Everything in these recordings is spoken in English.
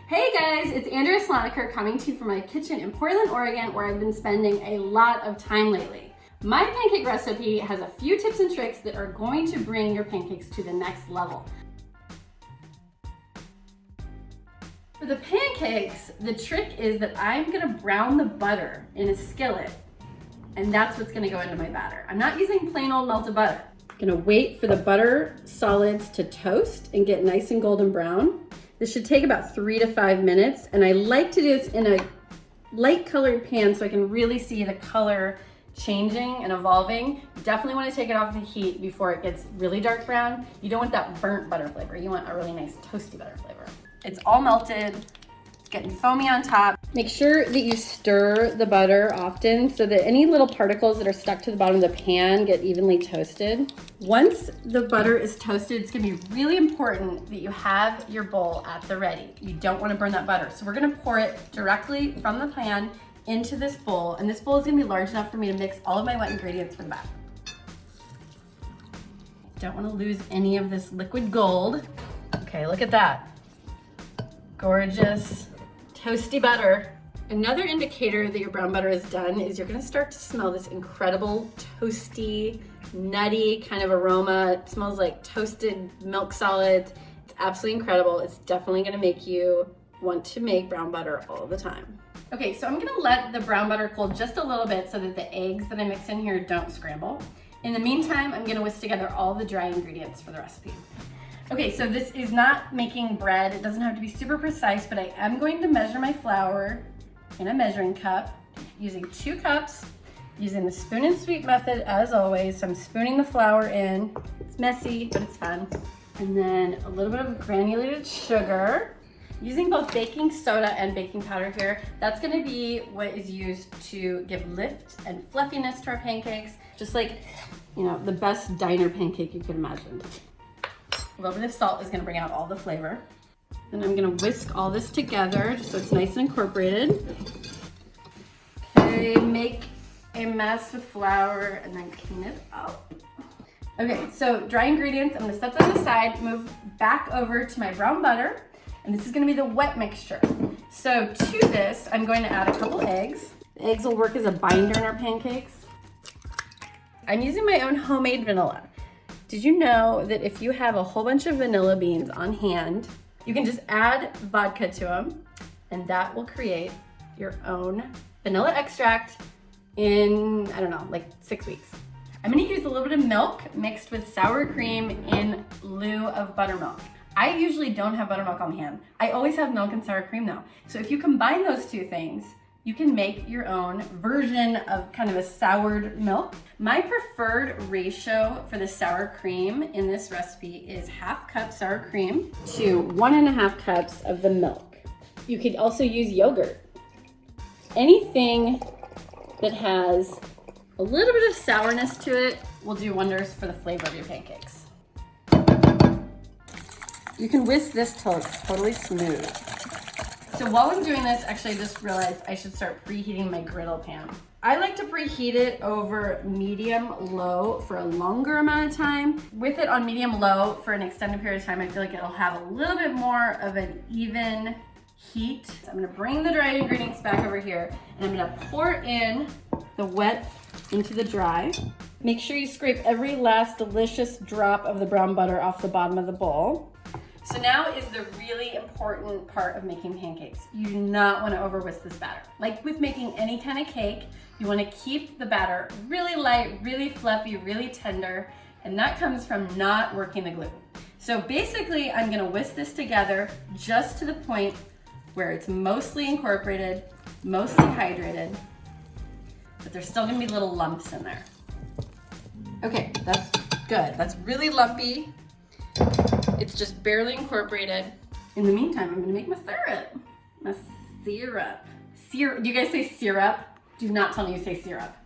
Hey guys, it's Andrea Slonecker coming to you from my kitchen in Portland, Oregon, where I've been spending a lot of time lately. My pancake recipe has a few tips and tricks that are going to bring your pancakes to the next level. For the pancakes, the trick is that I'm gonna brown the butter in a skillet, and that's what's gonna go into my batter. I'm not using plain old melted butter. I'm gonna wait for the butter solids to toast and get nice and golden brown. This should take about 3 to 5 minutes, and I like to do this in a light colored pan so I can really see the color changing and evolving. You definitely want to take it off the heat before it gets really dark brown. You don't want that burnt butter flavor. You want a really nice toasty butter flavor. It's all melted, it's getting foamy on top. Make sure that you stir the butter often so that any little particles that are stuck to the bottom of the pan get evenly toasted. Once the butter is toasted, it's gonna be really important that you have your bowl at the ready. You don't wanna burn that butter. So we're gonna pour it directly from the pan into this bowl, and this bowl is gonna be large enough for me to mix all of my wet ingredients for the batter. Don't wanna lose any of this liquid gold. Okay, look at that. Gorgeous, toasty butter. Another indicator that your brown butter is done is you're gonna start to smell this incredible toasty, nutty kind of aroma. It smells like toasted milk solids. It's absolutely incredible. It's definitely gonna make you want to make brown butter all the time. Okay, so I'm gonna let the brown butter cool just a little bit so that the eggs that I mix in here don't scramble. In the meantime, I'm gonna whisk together all the dry ingredients for the recipe. Okay, so this is not making bread. It doesn't have to be super precise, but I am going to measure my flour in a measuring cup using 2 cups, using the spoon and sweep method as always. So I'm spooning the flour in. It's messy, but it's fun. And then a little bit of granulated sugar. Using both baking soda and baking powder here, that's gonna be what is used to give lift and fluffiness to our pancakes, just like, you know, the best diner pancake you could imagine. A little bit of salt is gonna bring out all the flavor. Then I'm gonna whisk all this together just so it's nice and incorporated. Okay, make a mess with flour and then clean it up. Okay, so dry ingredients, I'm gonna set those aside, move back over to my brown butter, and this is gonna be the wet mixture. So to this, I'm going to add a couple eggs. The eggs will work as a binder in our pancakes. I'm using my own homemade vanilla. Did you know that if you have a whole bunch of vanilla beans on hand, you can just add vodka to them, and that will create your own vanilla extract in, I don't know, like 6 weeks. I'm gonna use a little bit of milk mixed with sour cream in lieu of buttermilk. I usually don't have buttermilk on hand. I always have milk and sour cream though. So if you combine those 2 things, you can make your own version of kind of a soured milk. My preferred ratio for the sour cream in this recipe is 1/2 cup sour cream to 1.5 cups of the milk. You could also use yogurt. Anything that has a little bit of sourness to it will do wonders for the flavor of your pancakes. You can whisk this till it's totally smooth. So while I'm doing this, actually I just realized I should start preheating my griddle pan. I like to preheat it over medium-low for a longer amount of time. With it on medium-low for an extended period of time, I feel like it'll have a little bit more of an even heat. So I'm gonna bring the dry ingredients back over here, and I'm gonna pour in the wet into the dry. Make sure you scrape every last delicious drop of the brown butter off the bottom of the bowl. So now is the really important part of making pancakes. You do not want to over whisk this batter. Like with making any kind of cake, you want to keep the batter really light, really fluffy, really tender, and that comes from not working the gluten. So basically, I'm going to whisk this together just to the point where it's mostly incorporated, mostly hydrated, but there's still going to be little lumps in there. Okay, that's good. That's really lumpy. It's just barely incorporated. In the meantime, I'm gonna make my syrup. My syrup. Do you guys say syrup? Do not tell me you say syrup.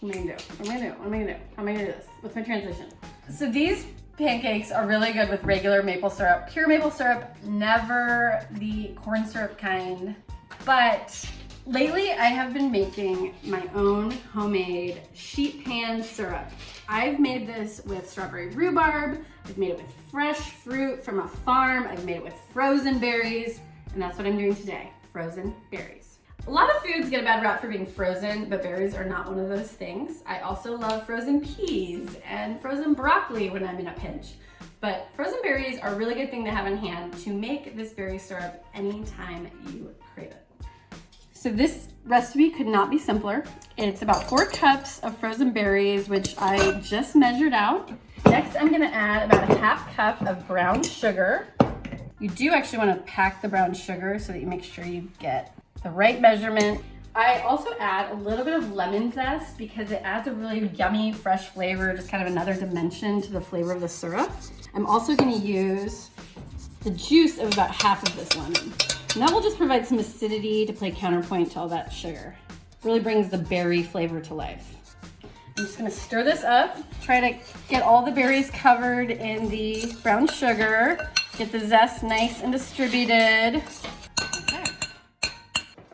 What am I gonna do? What am I gonna do? What am I gonna do? How am I gonna do this? What's my transition? So these pancakes are really good with regular maple syrup. Pure maple syrup, never the corn syrup kind. But lately I have been making my own homemade sheet pan syrup. I've made this with strawberry rhubarb. I've made it with fresh fruit from a farm. I've made it with frozen berries. And that's what I'm doing today, frozen berries. A lot of foods get a bad rap for being frozen, but berries are not one of those things. I also love frozen peas and frozen broccoli when I'm in a pinch. But frozen berries are a really good thing to have in hand to make this berry syrup anytime you crave it. So this recipe could not be simpler. It's about 4 cups of frozen berries, which I just measured out. Next, I'm gonna add about a half cup of brown sugar. You do actually wanna pack the brown sugar so that you make sure you get the right measurement. I also add a little bit of lemon zest because it adds a really yummy, fresh flavor, just kind of another dimension to the flavor of the syrup. I'm also gonna use the juice of about half of this lemon. And that will just provide some acidity to play counterpoint to all that sugar. Really brings the berry flavor to life. I'm just gonna stir this up, try to get all the berries covered in the brown sugar, get the zest nice and distributed. Okay.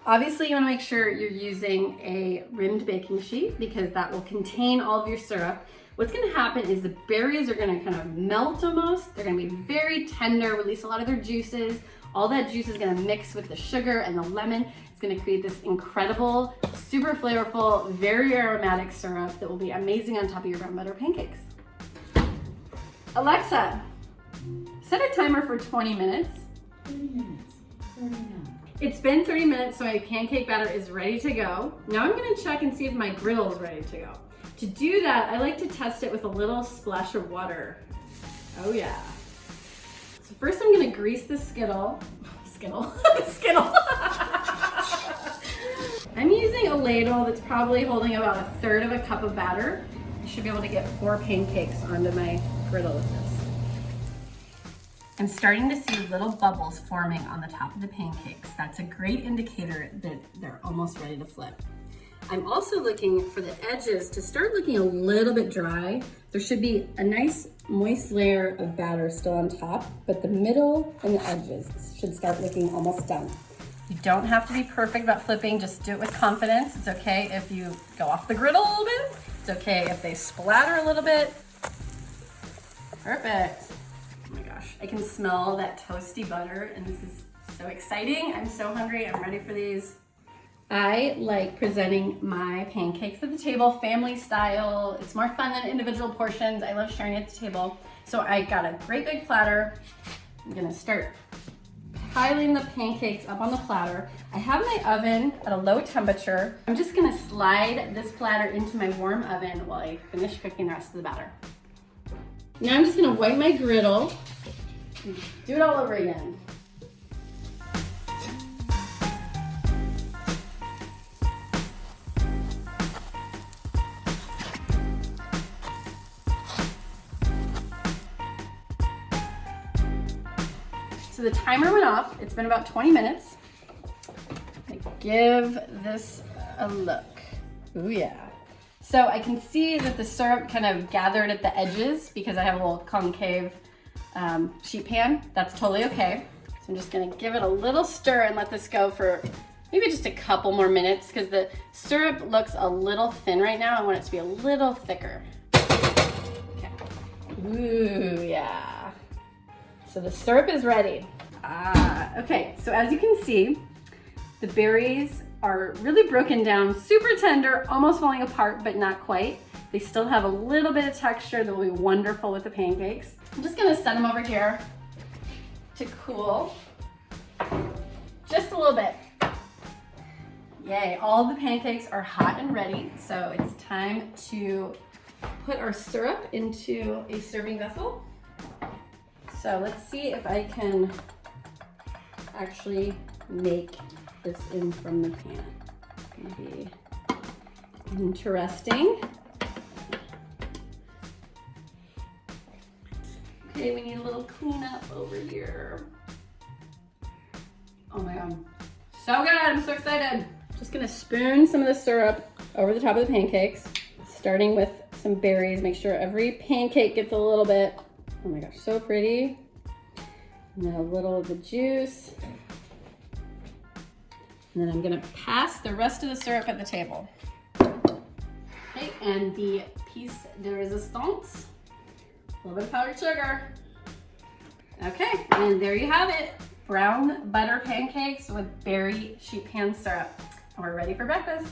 Obviously, you wanna make sure you're using a rimmed baking sheet because that will contain all of your syrup. What's gonna happen is the berries are gonna kind of melt almost. They're gonna be very tender, release a lot of their juices. All that juice is gonna mix with the sugar and the lemon. It's gonna create this incredible, super flavorful, very aromatic syrup that will be amazing on top of your brown butter pancakes. Alexa, set a timer for 20 minutes. 30 minutes, 39. It's been 30 minutes, so my pancake batter is ready to go. Now I'm gonna check and see if my griddle is ready to go. To do that, I like to test it with a little splash of water. Oh yeah. So first I'm gonna grease the skittle. Skittle. I'm using a ladle that's probably holding about 1/3 of a cup of batter. I should be able to get 4 pancakes onto my griddle with this. I'm starting to see little bubbles forming on the top of the pancakes. That's a great indicator that they're almost ready to flip. I'm also looking for the edges to start looking a little bit dry. There should be a nice moist layer of batter still on top, but the middle and the edges should start looking almost done. You don't have to be perfect about flipping, just do it with confidence. It's okay if you go off the griddle a little bit. It's okay if they splatter a little bit. Perfect. Oh my gosh, I can smell that toasty butter and this is so exciting. I'm so hungry, I'm ready for these. I like presenting my pancakes at the table, family style. It's more fun than individual portions. I love sharing at the table. So I got a great big platter. I'm gonna start piling the pancakes up on the platter. I have my oven at a low temperature. I'm just gonna slide this platter into my warm oven while I finish cooking the rest of the batter. Now I'm just gonna wipe my griddle and do it all over again. So the timer went off. It's been about 20 minutes. Give this a look. Ooh yeah. So I can see that the syrup kind of gathered at the edges because I have a little concave sheet pan. That's totally okay. So I'm just gonna give it a little stir and let this go for maybe just a couple more minutes because the syrup looks a little thin right now. I want it to be a little thicker. Okay. Ooh yeah. So the syrup is ready. Okay, so as you can see, the berries are really broken down, super tender, almost falling apart, but not quite. They still have a little bit of texture that will be wonderful with the pancakes. I'm just gonna set them over here to cool just a little bit. Yay, all the pancakes are hot and ready, so it's time to put our syrup into a serving vessel. So let's see if I can actually make this in from the pan. It's gonna be interesting. Okay, we need a little cleanup over here. Oh my God, so good, I'm so excited. Just gonna spoon some of the syrup over the top of the pancakes, starting with some berries. Make sure every pancake gets a little bit. Oh my gosh, so pretty. And then a little of the juice. And then I'm gonna pass the rest of the syrup at the table. Okay, and the piece de resistance, a little bit of powdered sugar. Okay, and there you have it. brown butter pancakes with berry sheet pan syrup. And we're ready for breakfast.